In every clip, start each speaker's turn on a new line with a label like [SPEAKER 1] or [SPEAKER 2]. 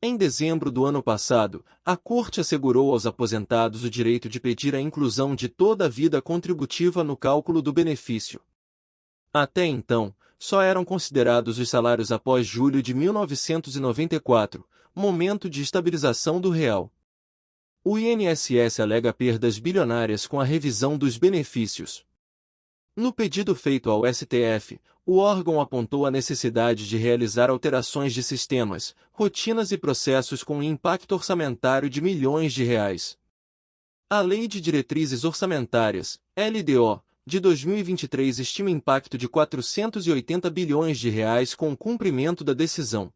[SPEAKER 1] Em dezembro do ano passado, a Corte assegurou aos aposentados o direito de pedir a inclusão de toda a vida contributiva no cálculo do benefício. Até então, só eram considerados os salários após julho de 1994, momento de estabilização do real. O INSS alega perdas bilionárias com a revisão dos benefícios. No pedido feito ao STF, o órgão apontou a necessidade de realizar alterações de sistemas, rotinas e processos com impacto orçamentário de milhões de reais. A Lei de Diretrizes Orçamentárias, LDO, de 2023 estima impacto de 480 bilhões de reais com o cumprimento da decisão.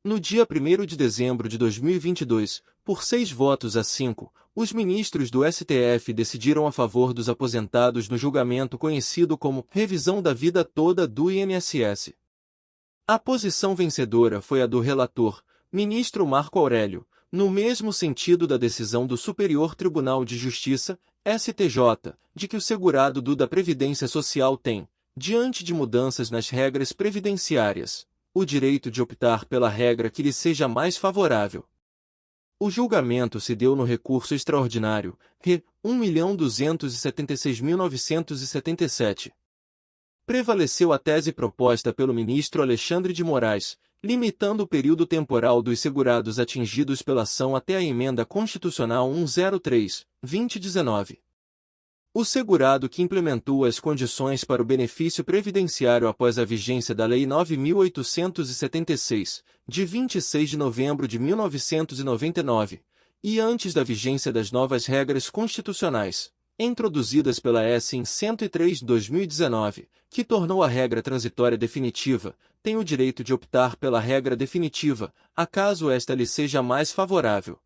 [SPEAKER 1] No dia 1º de dezembro de 2022, por 6 votos a 5, os ministros do STF decidiram a favor dos aposentados no julgamento conhecido como Revisão da Vida Toda do INSS. A posição vencedora foi a do relator, ministro Marco Aurélio, no mesmo sentido da decisão do Superior Tribunal de Justiça, STJ, de que o segurado da Previdência Social tem, diante de mudanças nas regras previdenciárias, o direito de optar pela regra que lhe seja mais favorável. O julgamento se deu no recurso extraordinário, RE 1.276.977. Prevaleceu a tese proposta pelo ministro Alexandre de Moraes, limitando o período temporal dos segurados atingidos pela ação até a Emenda Constitucional 103/2019. O segurado que implementou as condições para o benefício previdenciário após a vigência da Lei 9.876, de 26 de novembro de 1999, e antes da vigência das novas regras constitucionais, introduzidas pela S. em 103 de 2019, que tornou a regra transitória definitiva, tem o direito de optar pela regra definitiva, acaso esta lhe seja mais favorável.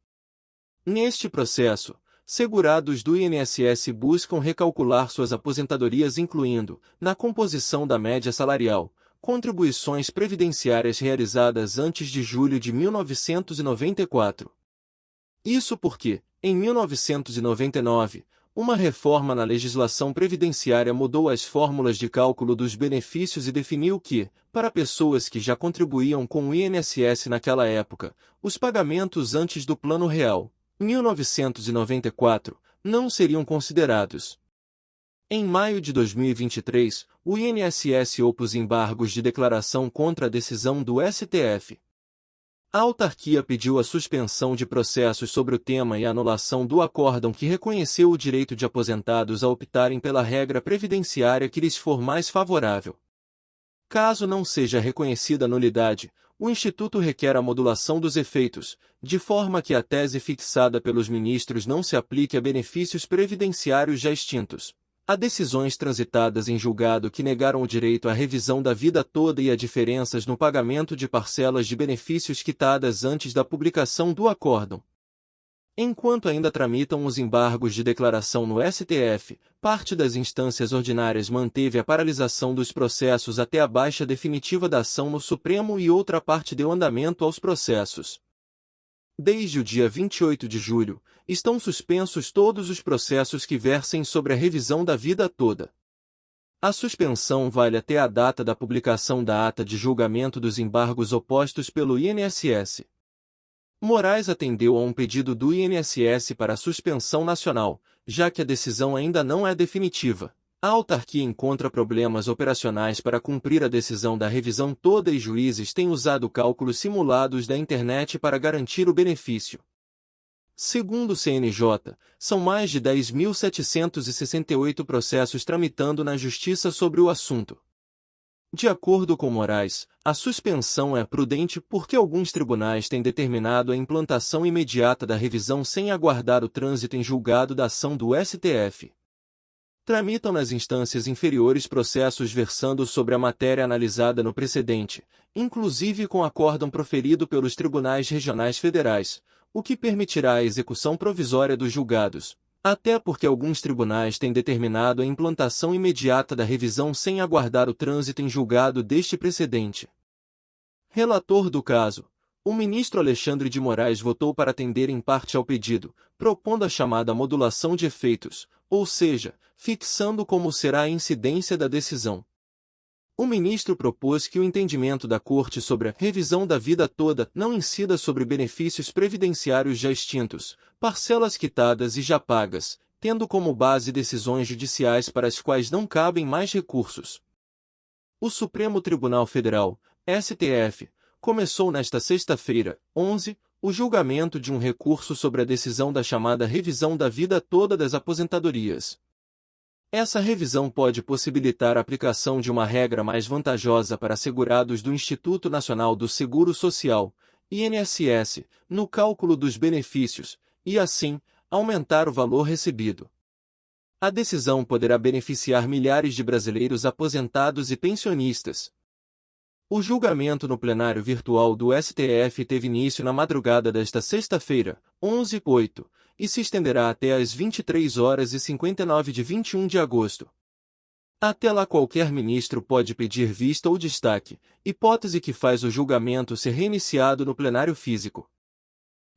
[SPEAKER 1] Neste processo, segurados do INSS buscam recalcular suas aposentadorias incluindo, na composição da média salarial, contribuições previdenciárias realizadas antes de julho de 1994. Isso porque, em 1999, uma reforma na legislação previdenciária mudou as fórmulas de cálculo dos benefícios e definiu que, para pessoas que já contribuíam com o INSS naquela época, os pagamentos antes do Plano Real, 1994, não seriam considerados. Em maio de 2023, o INSS opôs embargos de declaração contra a decisão do STF. A autarquia pediu a suspensão de processos sobre o tema e a anulação do acórdão que reconheceu o direito de aposentados a optarem pela regra previdenciária que lhes for mais favorável. Caso não seja reconhecida a nulidade, o Instituto requer a modulação dos efeitos, de forma que a tese fixada pelos ministros não se aplique a benefícios previdenciários já extintos, a decisões transitadas em julgado que negaram o direito à revisão da vida toda e a diferenças no pagamento de parcelas de benefícios quitadas antes da publicação do acórdão. Enquanto ainda tramitam os embargos de declaração no STF, parte das instâncias ordinárias manteve a paralisação dos processos até a baixa definitiva da ação no Supremo e outra parte deu andamento aos processos. Desde o dia 28 de julho, estão suspensos todos os processos que versem sobre a revisão da vida toda. A suspensão vale até a data da publicação da ata de julgamento dos embargos opostos pelo INSS. Moraes atendeu a um pedido do INSS para a suspensão nacional, já que a decisão ainda não é definitiva. A autarquia encontra problemas operacionais para cumprir a decisão da revisão toda e juízes têm usado cálculos simulados da internet para garantir o benefício. Segundo o CNJ, são mais de 10.768 processos tramitando na Justiça sobre o assunto. De acordo com Moraes, a suspensão é prudente porque alguns tribunais têm determinado a implantação imediata da revisão sem aguardar o trânsito em julgado da ação do STF. Tramitam nas instâncias inferiores processos versando sobre a matéria analisada no precedente, inclusive com acórdão proferido pelos tribunais regionais federais, o que permitirá a execução provisória dos julgados, até porque alguns tribunais têm determinado a implantação imediata da revisão sem aguardar o trânsito em julgado deste precedente. Relator do caso, o ministro Alexandre de Moraes votou para atender em parte ao pedido, propondo a chamada modulação de efeitos, ou seja, fixando como será a incidência da decisão. O ministro propôs que o entendimento da Corte sobre a revisão da vida toda não incida sobre benefícios previdenciários já extintos, parcelas quitadas e já pagas, tendo como base decisões judiciais para as quais não cabem mais recursos. O Supremo Tribunal Federal, STF, começou nesta sexta-feira, 11, o julgamento de um recurso sobre a decisão da chamada revisão da vida toda das aposentadorias. Essa revisão pode possibilitar a aplicação de uma regra mais vantajosa para segurados do Instituto Nacional do Seguro Social, INSS, no cálculo dos benefícios, e assim, aumentar o valor recebido. A decisão poderá beneficiar milhares de brasileiros aposentados e pensionistas. O julgamento no plenário virtual do STF teve início na madrugada desta sexta-feira, 11/8, e se estenderá até às 23h59 de 21 de agosto. Até lá qualquer ministro pode pedir vista ou destaque, hipótese que faz o julgamento ser reiniciado no plenário físico.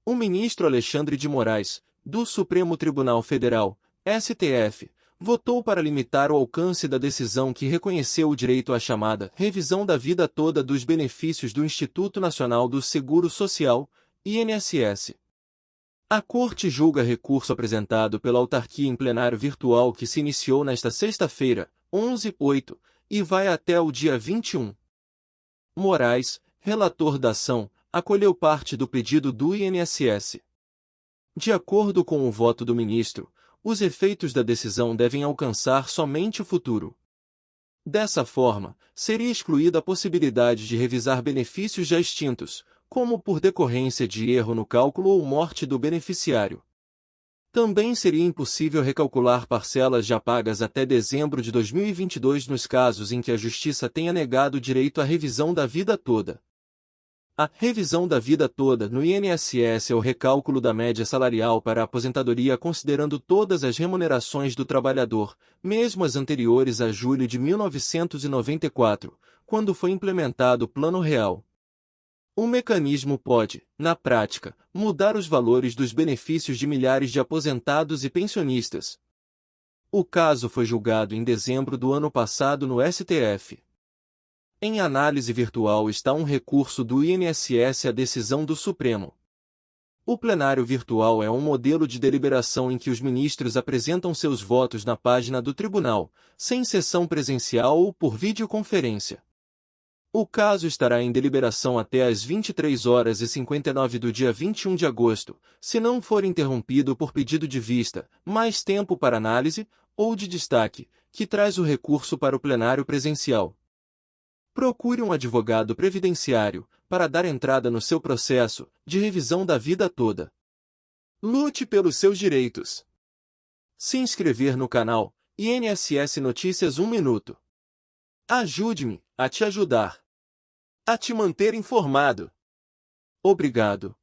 [SPEAKER 1] O ministro Alexandre de Moraes, do Supremo Tribunal Federal, STF, votou para limitar o alcance da decisão que reconheceu o direito à chamada revisão da vida toda dos benefícios do Instituto Nacional do Seguro Social, INSS. A Corte julga recurso apresentado pela autarquia em plenário virtual que se iniciou nesta sexta-feira, 11/8, e vai até o dia 21. Moraes, relator da ação, acolheu parte do pedido do INSS. De acordo com o voto do ministro, os efeitos da decisão devem alcançar somente o futuro. Dessa forma, seria excluída a possibilidade de revisar benefícios já extintos, como por decorrência de erro no cálculo ou morte do beneficiário. Também seria impossível recalcular parcelas já pagas até dezembro de 2022 nos casos em que a Justiça tenha negado o direito à revisão da vida toda. A revisão da vida toda no INSS é o recálculo da média salarial para a aposentadoria considerando todas as remunerações do trabalhador, mesmo as anteriores a julho de 1994, quando foi implementado o Plano Real. O mecanismo pode, na prática, mudar os valores dos benefícios de milhares de aposentados e pensionistas. O caso foi julgado em dezembro do ano passado no STF. Em análise virtual está um recurso do INSS à decisão do Supremo. O plenário virtual é um modelo de deliberação em que os ministros apresentam seus votos na página do tribunal, sem sessão presencial ou por videoconferência. O caso estará em deliberação até às 23h59 do dia 21 de agosto, se não for interrompido por pedido de vista, mais tempo para análise, ou de destaque, que traz o recurso para o plenário presencial. Procure um advogado previdenciário, para dar entrada no seu processo de revisão da vida toda. Lute pelos seus direitos. Se inscrever no canal INSS Notícias 1 Minuto. Ajude-me a te ajudar. A te manter informado. Obrigado.